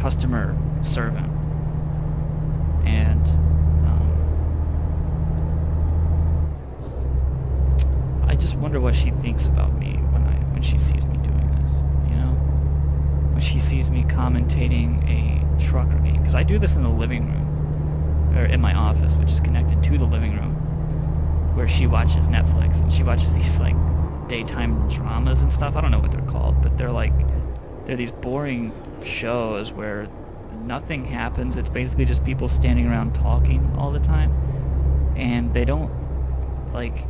customer servant. And I just wonder what she thinks about me when she sees me doing this, you know? When she sees me commentating a trucker game. Because I do this in the living room, or in my office, which is connected to the living room, where she watches Netflix, and she watches these, like, daytime dramas and stuff. I don't know what they're called, but they're these boring shows where nothing happens. It's basically just people standing around talking all the time, and they don't make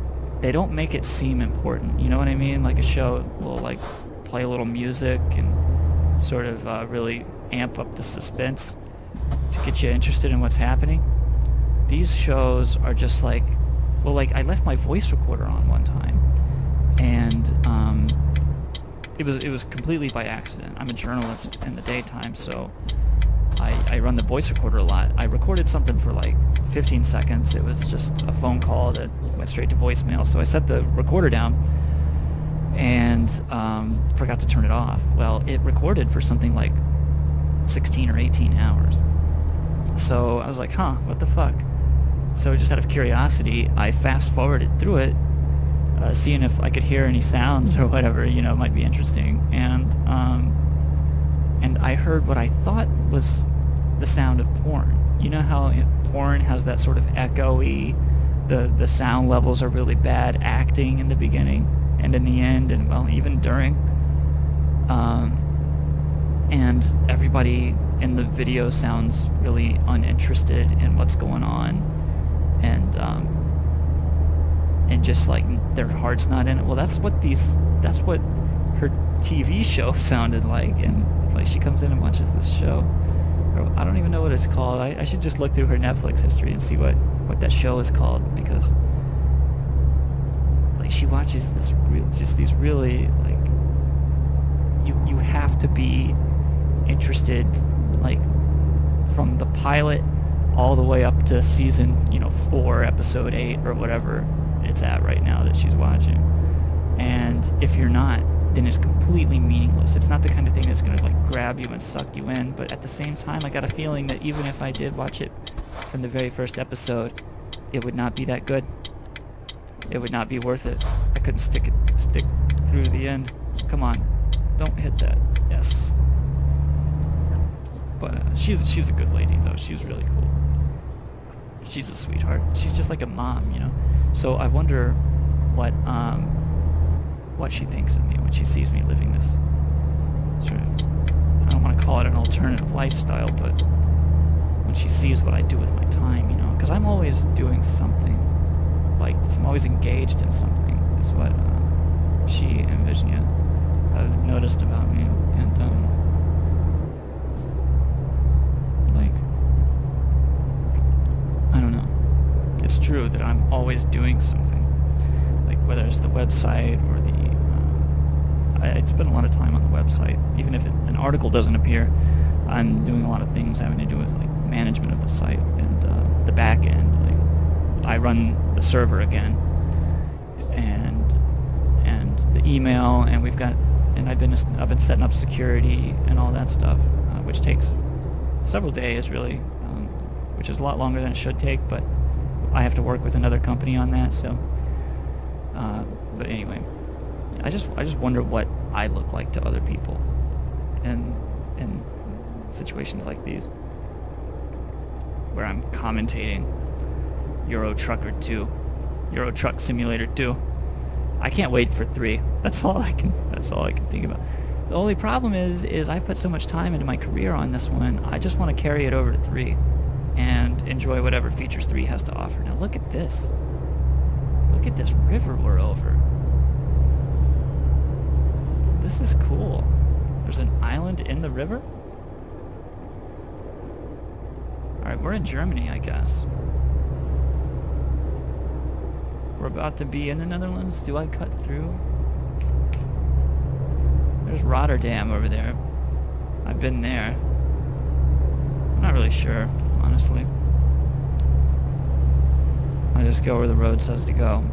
it seem important. You know what I mean? Like, a show will, like, play a little music and sort of really amp up the suspense to get you interested in what's happening. These shows are just like, well, like, I left my voice recorder on one time, and it was completely by accident. I'm a journalist in the daytime, so I run the voice recorder a lot. I recorded something for like 15 seconds. It was just a phone call that went straight to voicemail. So I set the recorder down and forgot to turn it off. Well, it recorded for something like 16 or 18 hours. So I was like, huh, what the fuck? So just out of curiosity, I fast forwarded through it, seeing if I could hear any sounds or whatever, you know, might be interesting. And I heard what I thought was the sound of porn. You know how porn has that sort of echoey, the sound levels are really bad acting in the beginning and in the end, and, well, even during. And everybody in the video sounds really uninterested in what's going on, and just like their heart's not in it. Well, that's what her TV show sounded like, and it's like she comes in and watches this show. Or I don't even know what it's called. I should just look through her Netflix history and see what that show is called, because like she watches these really, like, you have to be interested, like, from the pilot all the way up to season 4, episode 8 or whatever it's at right now that she's watching. And if you're not, then it's completely meaningless. It's not the kind of thing that's going to, like, grab you and suck you in. But at the same time, I got a feeling that even if I did watch it from the very first episode, it would not be that good. It would not be worth it. I couldn't stick through to the end. Come on, don't hit that. Yes. But she's a good lady, though. She's really cool. She's a sweetheart. She's just like a mom, you know. So I wonder what she thinks of me when she sees me living this sort of, I don't want to call it an alternative lifestyle, but when she sees what I do with my time, you know, because I'm always doing something like this. I'm always engaged in something, is what she and Vishnya have noticed about me. And like, I don't know. It's true that I'm always doing something, like whether it's the website or I spend a lot of time on the website. Even if an article doesn't appear, I'm doing a lot of things having to do with, like, management of the site and the back end. Like, I run the server again, and the email, and I've been setting up security and all that stuff, which takes several days really, which is a lot longer than it should take. But I have to work with another company on that. So, but anyway. I just wonder what I look like to other people in situations like these, where I'm commentating Euro Truck Simulator 2. I can't wait for 3. That's all I can think about. The only problem is I put so much time into my career on this one. I just want to carry it over to 3 and enjoy whatever features 3 has to offer. Now look at this. Look at this river we're over. This is cool. There's an island in the river? Alright, we're in Germany, I guess. We're about to be in the Netherlands. Do I cut through? There's Rotterdam over there. I've been there. I'm not really sure, honestly. I just go where the road says to go.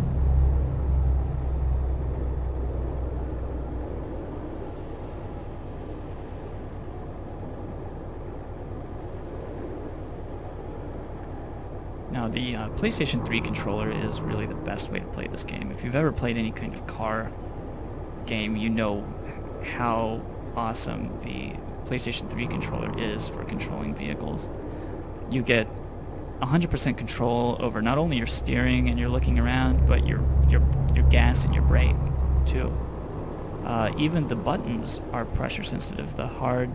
Now, the PlayStation 3 controller is really the best way to play this game. If you've ever played any kind of car game, you know how awesome the PlayStation 3 controller is for controlling vehicles. You get 100% control over not only your steering and your looking around, but your gas and your brake too. Even the buttons are pressure sensitive. The hard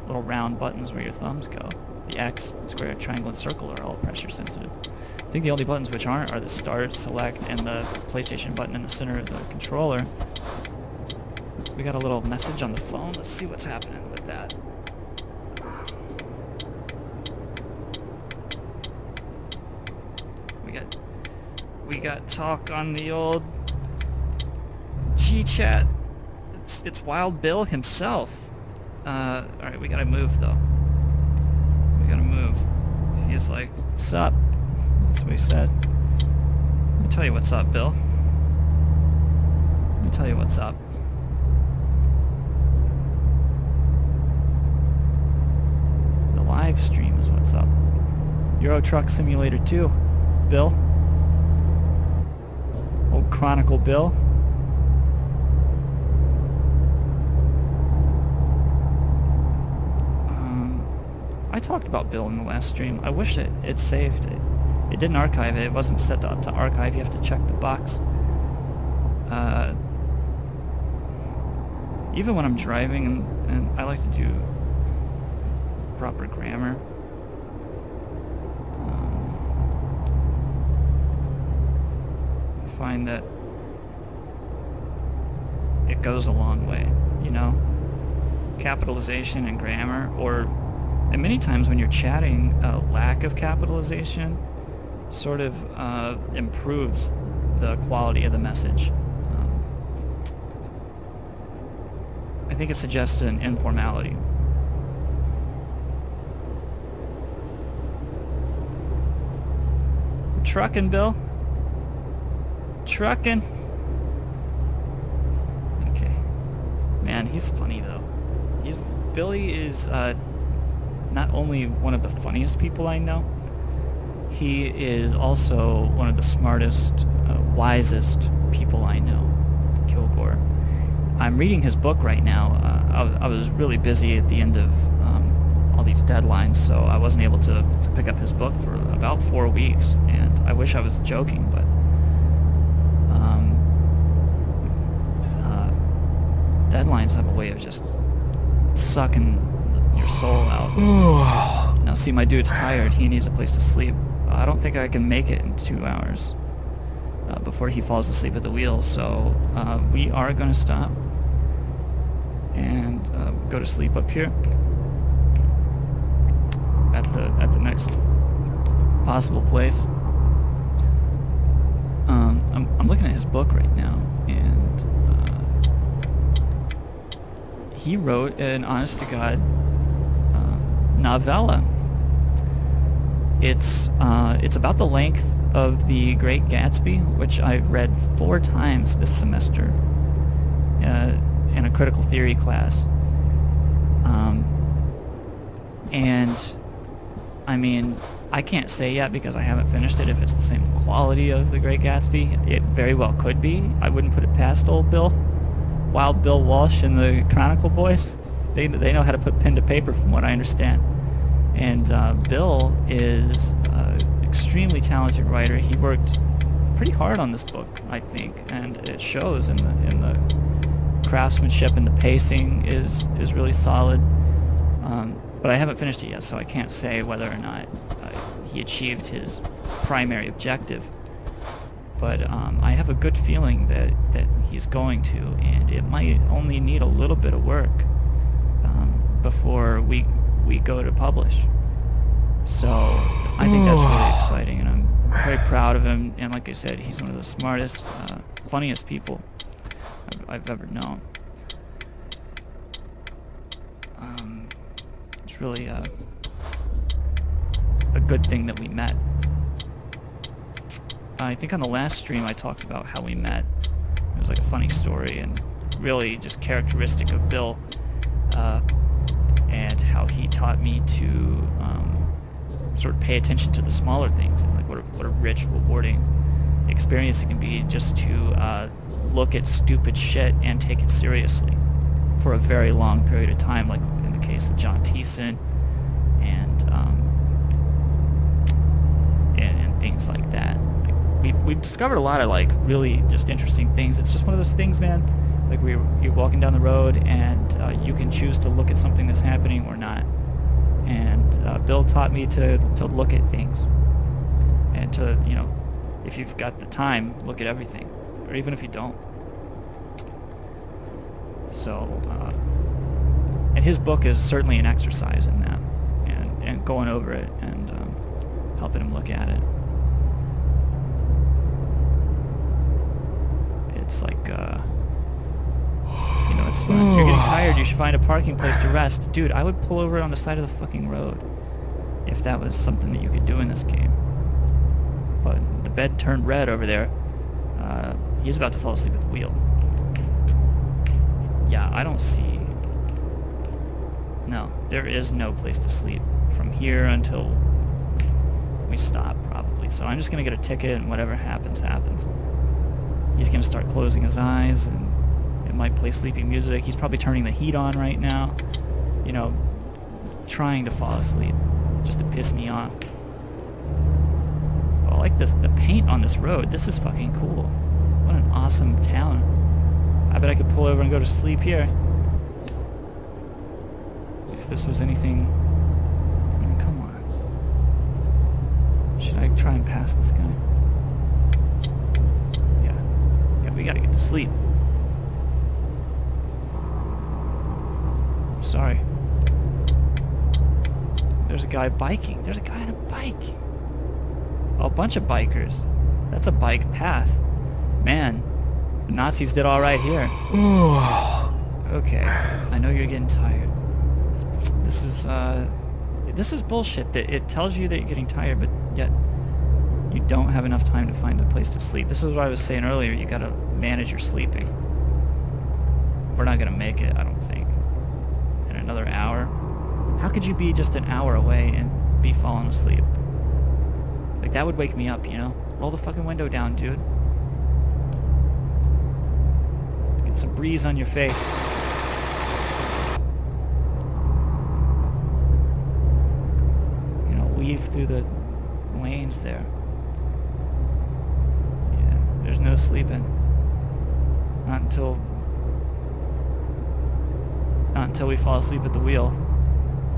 little round buttons where your thumbs go, the X, square, triangle, and circle are all pressure sensitive. I think the only buttons which aren't are the start, select, and the PlayStation button in the center of the controller. We got a little message on the phone. Let's see what's happening with that. We got talk on the old G-chat. It's Wild Bill himself. Alright, we gotta move though. We gotta move. He's like, "Sup?" That's what he said. Let me tell you what's up, Bill. Let me tell you what's up. The live stream is what's up. Euro Truck Simulator 2, Bill. Old Chronicle Bill. I talked about Bill in the last stream. I wish it saved it. It didn't archive it. It wasn't set up to archive. You have to check the box. Even when I'm driving, and I like to do proper grammar. I find that it goes a long way, you know? Capitalization and grammar, and many times when you're chatting, lack of capitalization sort of improves the quality of the message. I think it suggests an informality. Truckin', Bill. Truckin'. Okay. Man, he's funny though. Billy is not only one of the funniest people I know, he is also one of the smartest, wisest people I know, Kilgore. I'm reading his book right now. I was really busy at the end of all these deadlines, so I wasn't able to pick up his book for about 4 weeks, and I wish I was joking, but deadlines have a way of just sucking your soul out. Now see, my dude's tired. He needs a place to sleep. I don't think I can make it in 2 hours before he falls asleep at the wheel, so we are going to stop and go to sleep up here at the next possible place. I'm looking at his book right now, and he wrote an honest-to-God novella. It's about the length of The Great Gatsby, which I've read 4 times this semester in a critical theory class. And I mean, I can't say yet because I haven't finished it if it's the same quality of The Great Gatsby. It very well could be. I wouldn't put it past old Bill. Wild Bill Walsh and the Chronicle boys. They know how to put pen to paper from what I understand. And Bill is an extremely talented writer. He worked pretty hard on this book, I think, and it shows in the craftsmanship, and the pacing is really solid. But I haven't finished it yet, so I can't say whether or not he achieved his primary objective. But I have a good feeling that he's going to, and it might only need a little bit of work before we go to publish. So I think that's really exciting, and I'm very proud of him. And like I said, he's one of the smartest, funniest people I've ever known. It's really a good thing that we met. I think on the last stream I talked about how we met. It was like a funny story and really just characteristic of Bill, and how he taught me to sort of pay attention to the smaller things, and like what a rich, rewarding experience it can be just to look at stupid shit and take it seriously for a very long period of time, like in the case of John Thiessen and things like that. Like we've discovered a lot of like really just interesting things. It's just one of those things, man. Like you're walking down the road and you can choose to look at something that's happening or not. And Bill taught me to look at things and to, you know, if you've got the time, look at everything, or even if you don't. So, and his book is certainly an exercise in that, and going over it and helping him look at it. It's like, you know, it's fun. You're getting tired, you should find a parking place to rest. Dude, I would pull over on the side of the fucking road if that was something that you could do in this game. But the bed turned red over there. He's about to fall asleep at the wheel. Yeah, I don't see... No, there is no place to sleep from here until we stop, probably. So I'm just going to get a ticket, and whatever happens, happens. He's going to start closing his eyes, and it might play sleepy music. He's probably turning the heat on right now, you know, trying to fall asleep, just to piss me off. Oh, I like this, the paint on this road. This is fucking cool. What an awesome town. I bet I could pull over and go to sleep here. If this was anything... I mean, come on. Should I try and pass this guy? Yeah, we gotta get to sleep. Sorry. There's a guy biking. There's a guy on a bike. Oh, a bunch of bikers. That's a bike path. Man, the Nazis did all right here. Okay, I know you're getting tired. This is bullshit. It tells you that you're getting tired, but yet you don't have enough time to find a place to sleep. This is what I was saying earlier. You gotta manage your sleeping. We're not gonna make it, I don't think. In another hour? How could you be just an hour away and be falling asleep? Like, that would wake me up, you know? Roll the fucking window down, dude. Get some breeze on your face. You know, weave through the lanes there. Yeah, there's no sleeping. Not until we fall asleep at the wheel,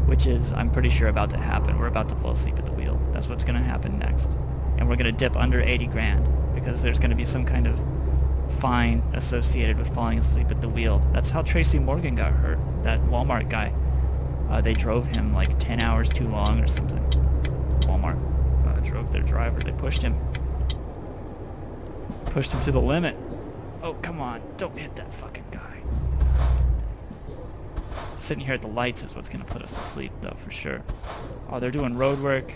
which is, I'm pretty sure, about to happen. We're about to fall asleep at the wheel. That's what's going to happen next. And we're going to dip under 80 grand because there's going to be some kind of fine associated with falling asleep at the wheel. That's how Tracy Morgan got hurt, that Walmart guy. They drove him like 10 hours too long or something. Walmart drove their driver. They pushed him. Pushed him to the limit. Oh, come on. Don't hit that fucking guy. Sitting here at the lights is what's going to put us to sleep, though, for sure. Oh, they're doing road work.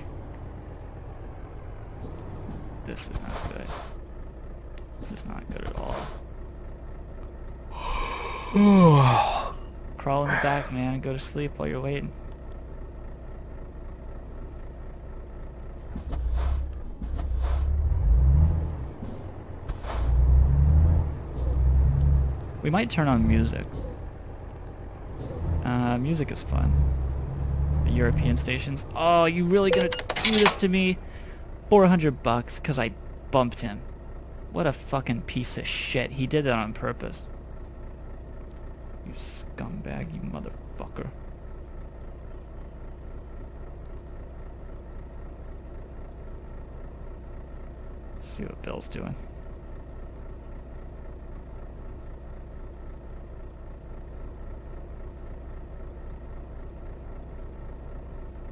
This is not good. This is not good at all. Crawl in the back, man. Go to sleep while you're waiting. We might turn on music. Music is fun. The European stations. Oh, you really gonna do this to me? $400 because I bumped him. What a fucking piece of shit. He did that on purpose. You scumbag, you motherfucker. Let's see what Bill's doing.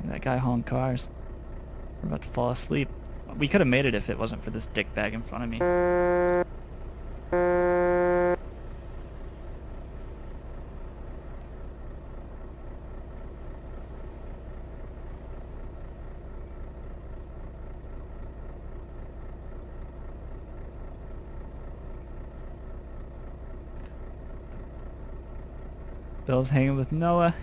That guy hauling cars. We're about to fall asleep. We could have made it if it wasn't for this dickbag in front of me. Bill's hanging with Noah.